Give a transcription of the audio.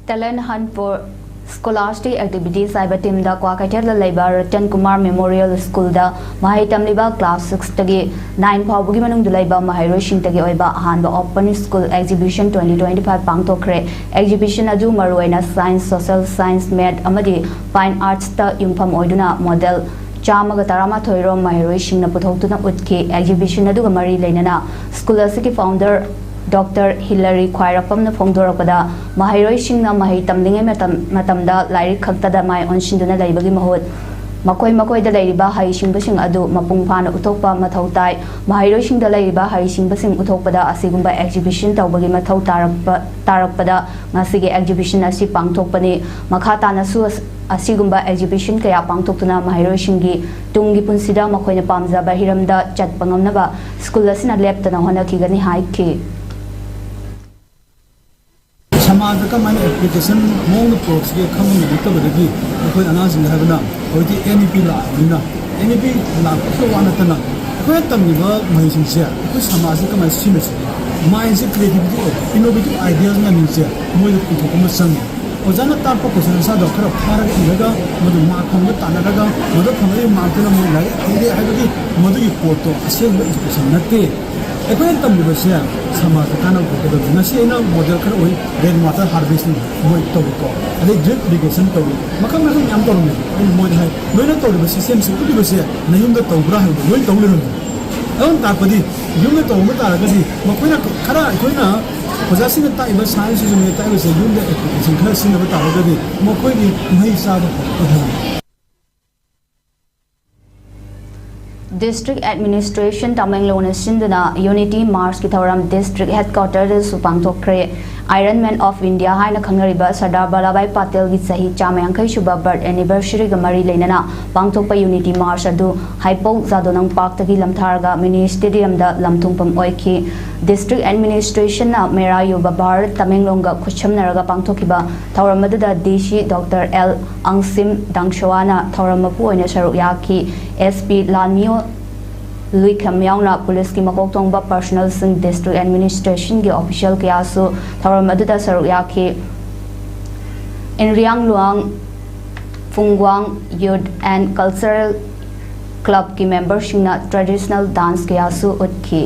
Talent hunt for Scholastic activities I team da Kwakeithel leiba Ratankumar Memorial School da mahai tamliba class 6 tagi 9 phawgi manung du leiba mahairoi sing tagi oiba hanba open school exhibition 2025 pangthokhre exhibition adu maroina science social science math amadi fine arts ta yumpham oiduna model Chamaga Tarama Thoiro mahairoi sing na puthokuna utki exhibition adu mari leinana Scholastic founder Dr. Hillary Khwairapam na phongdorakpada mahairoi singna mahai tamlingai matamda lairik khaktada mai onshinduna leibagi mahut makoi da leiba hai singbasing adu mapung phana uthokpa mathau tai mahairoi singda leiba hai singbasing uthokpada asigumba exhibition tawbagi mathau tarakpada ngasigi exhibition asi pangthokpani makha tana su asigumba exhibition kaya pangthoktuna mahairoi singi tungi punsida makoina pamjaba hiramda chatpangamnaba school asina leptana honakigani haiki समाज का माने application मोंग process के खमन बितब दगी कोई अनाजिंग हैबना होती NEP ला बिना NEP ला को वाना तना कोई तमनिबा महिसिंग से कोई समाज का माने सिन से माइंड से क्रिएटिविटी इनोवेटिव आइडियाज ना मिलसे मोय को को संग ओजाना ताप को क्वेश्चन सा डॉक्टर फारा इलगा मदु मा खम ताना लगा मदु खमरे मार्केट में लाई आइडिया हैबगी मदु की फोटो असेल एजुकेशन नते एकोन तमनिबसे समाज का ना को नसे ना मॉडल खर ओइ रेन वाटर हार्वेस्टिंग मोय तबको अले ड्रिप इरिगेशन तबो मखम मखम याम तोरमे मोय हाय नोयना तोरबे सिस्टम से उदिबसे नयुमदा तौब्रा हाय मोय तौलेरन अन तापदी युमदा तौम तारगदी मखोयना खरा अखोयना ओजासिना ताइबा साइंस जो मे ताइबसे युमदा एप्लीकेशन खर सिनबा तारगदी मखोयनि महि साद District Administration Tamenglong Sindana Unity March Kitharam District Headquarters Pangthokhre Ironman of India Haina Khangariba Sardar Vallabhbhai Patel gi sahi chamayangkai shuba birth anniversary ga mari leinana pangthokpa Unity March adu Haipo Zadonang Park tagi lamtharga mini stadium da lamthungpam oiki District Administration na Mera Yuba Bharat Tamenglong ga khuchamnaraga pangthokiba thauramada DC Dr. L Angsim Dangshwana thaurampu oina saruk yaki SP Lanmio Lui Kamyauna Police ki makok tongba personal sing District Administration ki official kiyasu tharam aduda saruk yaki in Riang Luang Phungwang Youth and Cultural Club ki membership na traditional dance kiyasu utki